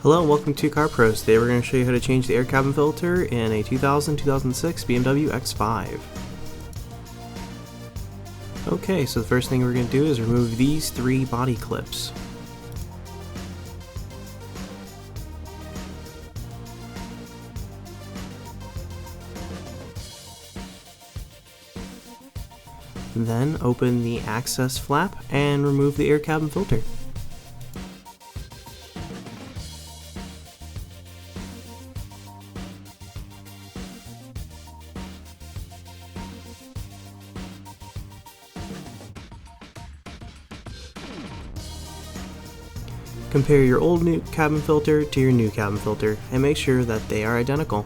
Hello and welcome to Car Pros. Today we're going to show you how to change the air cabin filter in a 2000-2006 BMW X5. Okay, so the first thing we're going to do is remove these three body clips. Then open the access flap and remove the air cabin filter. Compare your old new cabin filter to your new cabin filter and make sure that they are identical.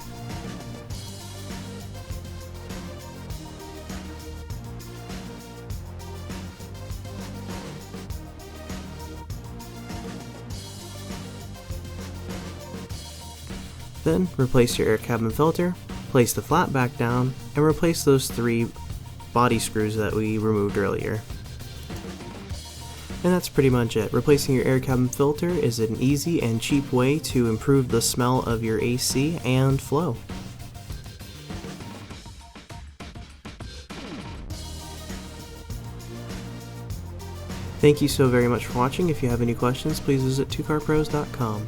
Then replace your air cabin filter, place the flap back down, and replace those three body screws that we removed earlier. And that's pretty much it. Replacing your air cabin filter is an easy and cheap way to improve the smell of your AC and flow. Thank you so very much for watching. If you have any questions, please visit 2carpros.com.